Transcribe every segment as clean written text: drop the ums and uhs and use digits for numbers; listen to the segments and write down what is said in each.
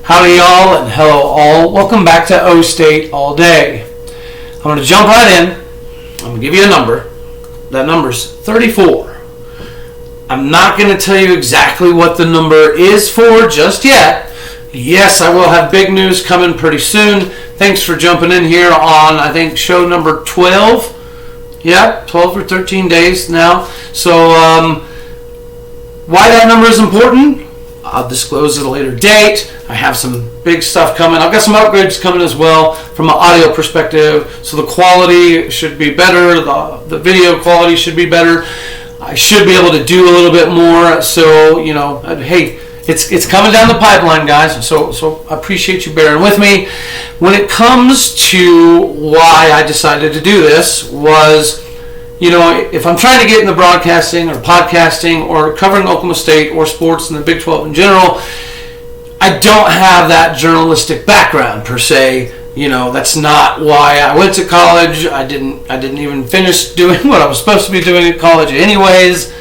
Howdy y'all and hello all. Welcome back to O State All Day. I'm going to jump right in. I'm going to give you a number. That number's 34. I'm not going to tell you exactly what the number is for just yet. Yes, I will have big news coming pretty soon. Thanks for jumping in here on, I think, show number 12. Yeah, 12 or 13 days now. So, why that number is important, I'll disclose at a later date. I have some big stuff coming. I've got some upgrades coming as well from an audio perspective. So the quality should be better. The video quality should be better. I should be able to do a little bit more. So, hey, it's coming down the pipeline, guys. So I appreciate you bearing with me. When it comes to why I decided to do this was, if I'm trying to get into broadcasting or podcasting or covering Oklahoma State or sports and the Big 12 in general, I don't have that journalistic background per se. That's not why I went to college. I didn't even finish doing what I was supposed to be doing at college anyways.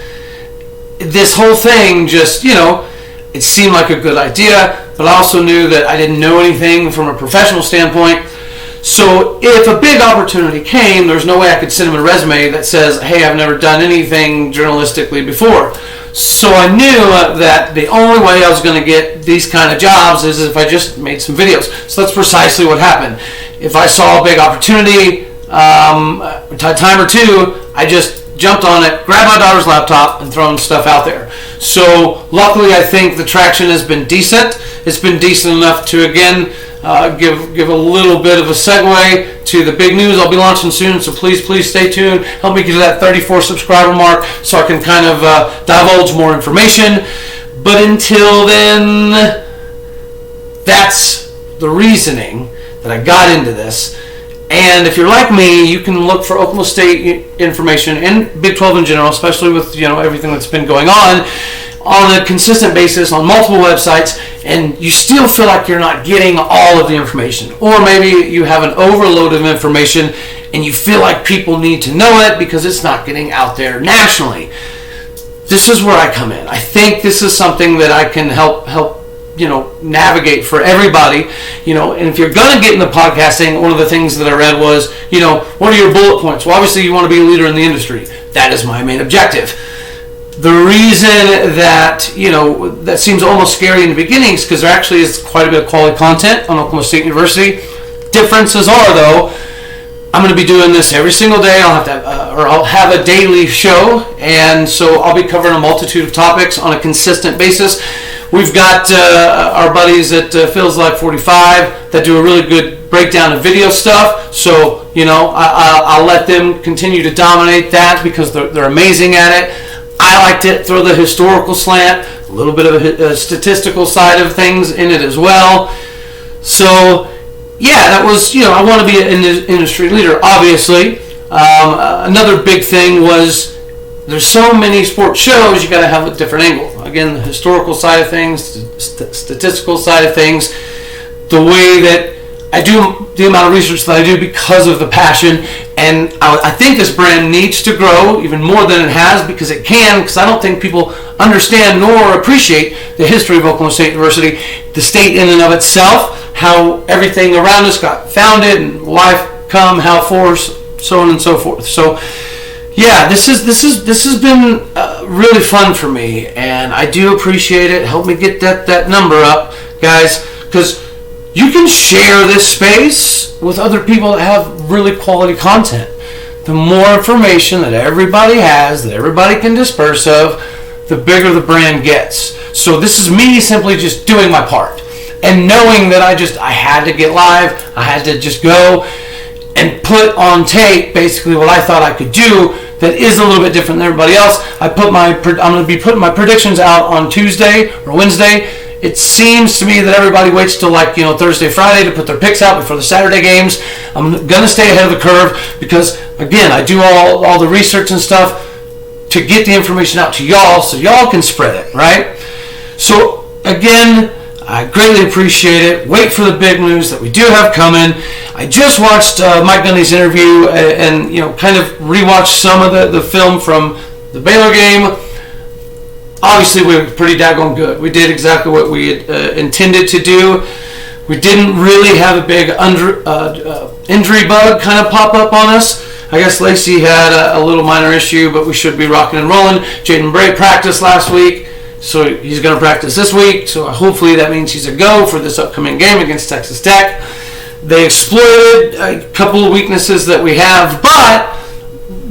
This whole thing just, it seemed like a good idea, but I also knew that I didn't know anything from a professional standpoint. So if a big opportunity came, there's no way I could send him a resume that says, hey, I've never done anything journalistically before. So I knew that the only way I was going to get these kind of jobs is if I just made some videos. So that's precisely what happened. If I saw a big opportunity, a time or two, I just jumped on it, grabbed my daughter's laptop, and thrown stuff out there. So luckily, I think the traction has been decent. It's been decent enough to, again, give a little bit of a segue to the big news I'll be launching soon, so please stay tuned. Help me get to that 34 subscriber mark so I can kind of divulge more information. But until then, that's the reasoning that I got into this. And if you're like me, you can look for Oklahoma State information and Big 12 in general, especially with everything that's been going on a consistent basis on multiple websites, and you still feel like you're not getting all of the information. Or maybe you have an overload of information and you feel like people need to know it because it's not getting out there nationally. This is where I come in. I think this is something that I can help navigate for everybody. And if you're going to get into podcasting, one of the things that I read was, what are your bullet points? Well, obviously you want to be a leader in the industry. That is my main objective. The reason that, that seems almost scary in the beginning is because there actually is quite a bit of quality content on Oklahoma State University. Differences are, though, I'm going to be doing this every single day. I'll have a daily show, and so I'll be covering a multitude of topics on a consistent basis. We've got our buddies at Feels Like 45 that do a really good breakdown of video stuff. So, I'll let them continue to dominate that because they're amazing at it. I like to throw the historical slant, a little bit of a statistical side of things in it as well. So, yeah, that was, I want to be an industry leader, obviously. Another big thing was there's so many sports shows, you got to have a different angle. Again, the historical side of things, statistical side of things, the way that I do the amount of research that I do because of the passion, and I think this brand needs to grow even more than it has because it can, because I don't think people understand nor appreciate the history of Oklahoma State University, the state in and of itself, how everything around us got founded and life come, how force, so on and so forth. So yeah, this has been really fun for me, and I do appreciate it. Help me get that number up, guys, because you can share this space with other people that have really quality content. The more information that everybody has, that everybody can disperse of, the bigger the brand gets. So this is me simply just doing my part. And knowing that I had to get live, I had to just go and put on tape basically what I thought I could do that is a little bit different than everybody else. I'm going to be putting my predictions out on Tuesday or Wednesday. It seems to me that everybody waits till Thursday, Friday to put their picks out before the Saturday games. I'm going to stay ahead of the curve because, again, I do all the research and stuff to get the information out to y'all so y'all can spread it, right? So, again, I greatly appreciate it. Wait for the big news that we do have coming. I just watched Mike Gundy's interview and kind of rewatched some of the film from the Baylor game. obviously we were pretty daggone good. We did exactly what we had intended to do. We didn't really have a big injury bug kind of pop up on us. I guess Lacey had a little minor issue, but we should be rocking and rolling. Jaden Bray practiced last week, so he's going to practice this week. So hopefully that means he's a go for this upcoming game against Texas Tech. They exploited a couple of weaknesses that we have, but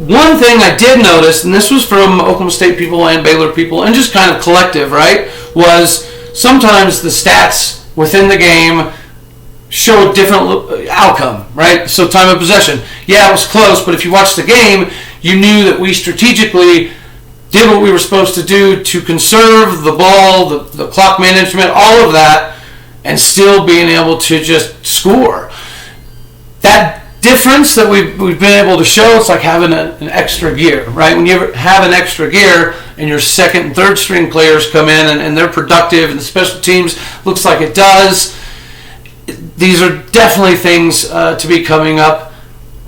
one thing I did notice, and this was from Oklahoma State people and Baylor people, and just kind of collective, right, was sometimes the stats within the game show a different outcome, right? So time of possession. Yeah, it was close, but if you watched the game, you knew that we strategically did what we were supposed to do to conserve the ball, the clock management, all of that, and still being able to just score. That difference that we've been able to show, it's like having an extra gear, right? When you have an extra gear and your second and third string players come in and they're productive and the special teams looks like it does, these are definitely things to be coming up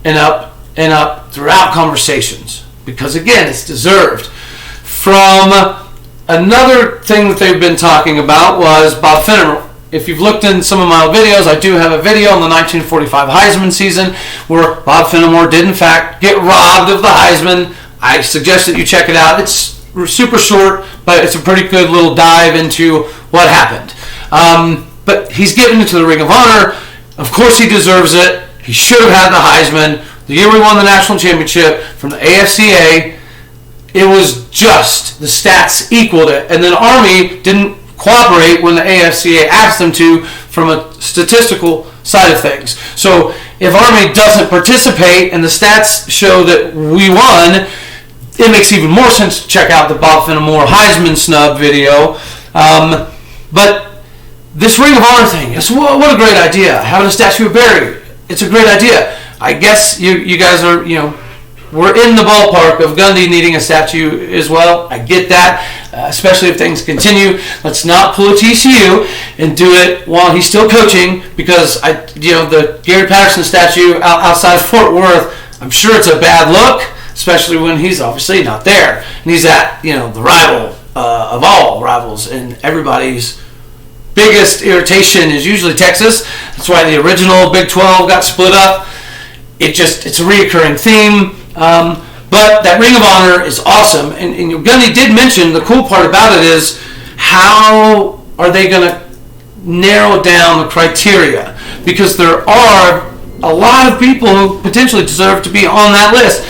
and up and up throughout conversations, because again, it's deserved. From another thing that they've been talking about was Bob Finnemer. If you've looked in some of my old videos, I do have a video on the 1945 Heisman season where Bob Finnemer did in fact get robbed of the Heisman. I suggest that you check it out. It's super short, but it's a pretty good little dive into what happened. But he's getting into the Ring of Honor. Of course he deserves it. He should have had the Heisman. The year we won the national championship from the AFCA, it was just the stats equaled it. And then Army didn't cooperate when the AFCA asked them to from a statistical side of things. So if Army doesn't participate and the stats show that we won, it makes even more sense to check out the Bob Finnemer Heisman snub video. But this Ring of Honor thing, what a great idea. Having a statue of Barry, it's a great idea. I guess you guys are, we're in the ballpark of Gundy needing a statue as well. I get that, especially if things continue. Let's not pull a TCU and do it while he's still coaching, because the Gary Patterson statue outside of Fort Worth, I'm sure it's a bad look, especially when he's obviously not there. And he's at, the rival of all rivals, and everybody's biggest irritation is usually Texas. That's why the original Big 12 got split up. It's a reoccurring theme. But that Ring of Honor is awesome. And Gundy did mention the cool part about it is how are they going to narrow down the criteria? Because there are a lot of people who potentially deserve to be on that list.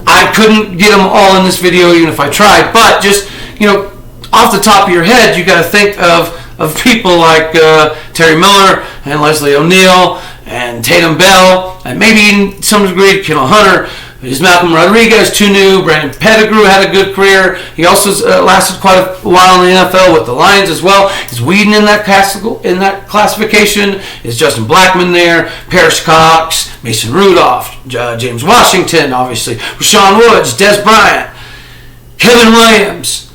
I couldn't get them all in this video even if I tried. But just, off the top of your head, you got to think of people like Terry Miller and Leslie O'Neal and Tatum Bell, and maybe in some degree Kendall Hunter. There's Malcolm Rodriguez, Tunu, Brandon Pettigrew had a good career. He also lasted quite a while in the NFL with the Lions as well. Is Whedon in that classification? Is Justin Blackmon there? Parrish Cox, Mason Rudolph, James Washington, obviously, Rashawn Woods, Des Bryant, Kevin Williams.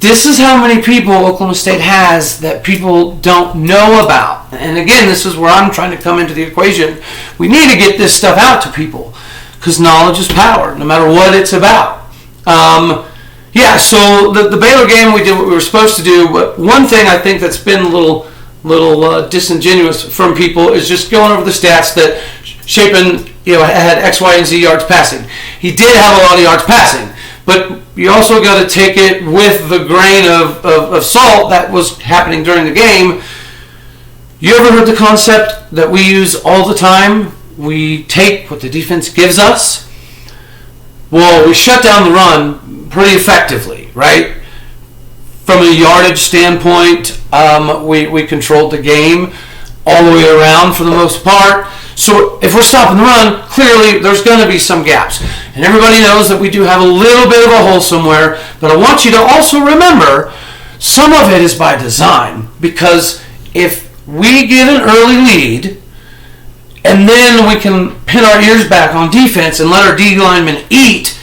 This is how many people Oklahoma State has that people don't know about. And again, this is where I'm trying to come into the equation. We need to get this stuff out to people, because knowledge is power, no matter what it's about. So the Baylor game, we did what we were supposed to do. But one thing I think that's been a little disingenuous from people is just going over the stats that Shapen had X, Y, and Z yards passing. He did have a lot of yards passing, but you also got to take it with the grain of salt that was happening during the game. You ever heard the concept that we use all the time? We take what the defense gives us. Well, we shut down the run pretty effectively, right? From a yardage standpoint, we controlled the game all the way around for the most part. So if we're stopping the run, clearly there's going to be some gaps. And everybody knows that we do have a little bit of a hole somewhere. But I want you to also remember, some of it is by design. Because if we get an early lead, and then we can pin our ears back on defense and let our D linemen eat,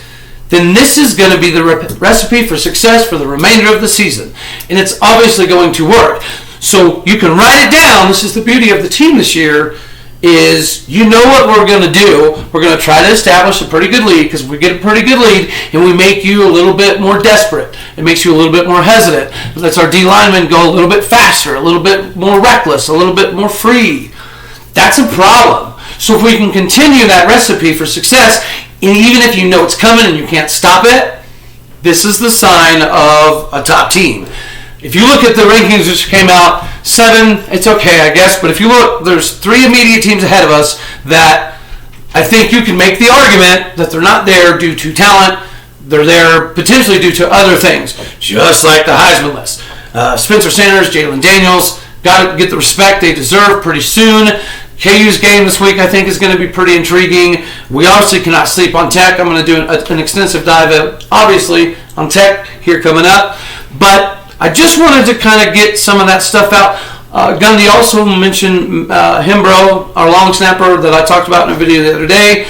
then this is going to be the recipe for success for the remainder of the season. And it's obviously going to work. So you can write it down. This is the beauty of the team this year. is you know what we're going to do. We're going to try to establish a pretty good lead, because if we get a pretty good lead and we make you a little bit more desperate, it makes you a little bit more hesitant. It lets our D linemen go a little bit faster, a little bit more reckless, a little bit more free. That's a problem. So if we can continue that recipe for success, and even if you know it's coming and you can't stop it, this is the sign of a top team. If you look at the rankings which came out, 7, it's okay, I guess. But if you look, there's 3 immediate teams ahead of us that I think you can make the argument that they're not there due to talent. They're there potentially due to other things, just like the Heisman list. Spencer Sanders, Jalen Daniels, got to get the respect they deserve pretty soon. KU's game this week, I think, is going to be pretty intriguing. We obviously cannot sleep on Tech. I'm going to do an extensive dive, obviously, on Tech here coming up. But I just wanted to kind of get some of that stuff out. Gundy also mentioned Hembro, our long snapper that I talked about in a video the other day.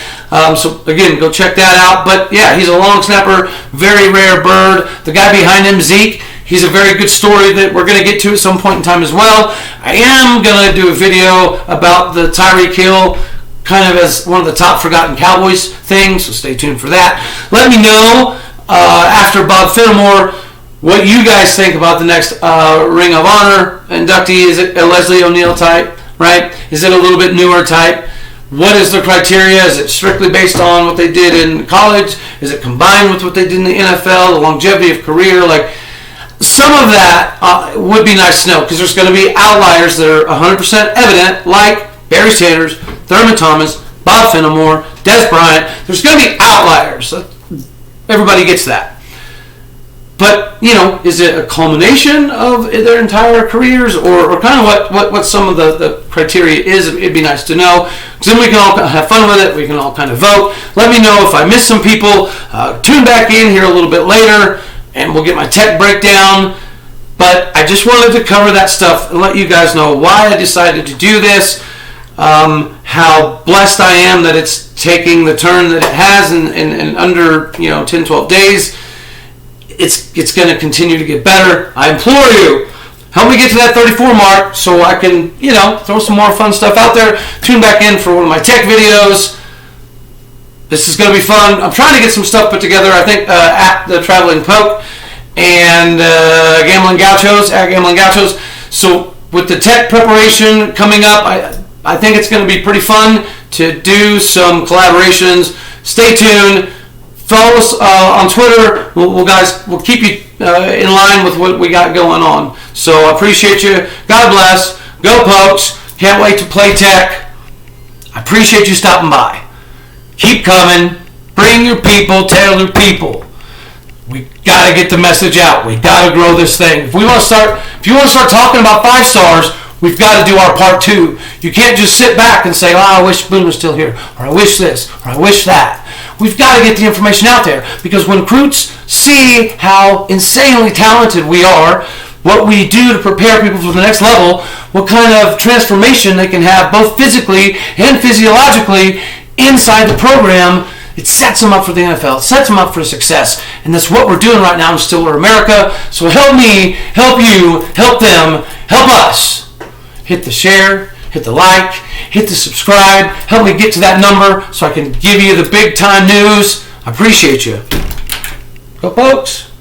So, again, go check that out. But, yeah, he's a long snapper, very rare bird. The guy behind him, Zeke, he's a very good story that we're going to get to at some point in time as well. I am going to do a video about the Tyreek Hill kind of as one of the top forgotten Cowboys things, so stay tuned for that. Let me know after Bob Fenimore what you guys think about the next Ring of Honor inductee. Is it a Leslie O'Neal type, right? Is it a little bit newer type? What is the criteria? Is it strictly based on what they did in college? Is it combined with what they did in the NFL, the longevity of career? Like, some of that would be nice to know, because there's going to be outliers that are 100% evident, like Barry Sanders, Thurman Thomas, Bob Fenimore, Des Bryant. There's going to be outliers. Everybody gets that. But, you know, is it a culmination of their entire careers, or kind of what some of the criteria is? It'd be nice to know, because then we can all have fun with it. We can all kind of vote. Let me know if I missed some people. Tune back in here a little bit later, and we'll get my Tech breakdown. But I just wanted to cover that stuff and let you guys know why I decided to do this, how blessed I am that it's taking the turn that it has in under 10, 12 days. It's going to continue to get better. I implore you, help me get to that 34 mark so I can throw some more fun stuff out there. Tune back in for one of my Tech videos. This is going to be fun. I'm trying to get some stuff put together, I think, at the Traveling Poke and Gambling Gauchos, at Gambling Gauchos. So with the Tech preparation coming up, I think it's going to be pretty fun to do some collaborations. Stay tuned. Follow us on Twitter. We'll keep you in line with what we got going on. So I appreciate you. God bless. Go Pokes. Can't wait to play Tech. I appreciate you stopping by. Keep coming. Bring your people. Tell your people. We got to get the message out. We got to grow this thing. If you want to start talking about 5 stars, we've got to do our part 2. You can't just sit back and say, I wish Boone was still here, or I wish this, or I wish that. We've got to get the information out there, because when recruits see how insanely talented we are, what we do to prepare people for the next level, what kind of transformation they can have both physically and physiologically inside the program, it sets them up for the NFL. It sets them up for success. And that's what we're doing right now in Stillwater America. So help me, help you, help them, help us. Hit the share, hit the like, hit the subscribe. Help me get to that number so I can give you the big time news. I appreciate you. Go Pokes.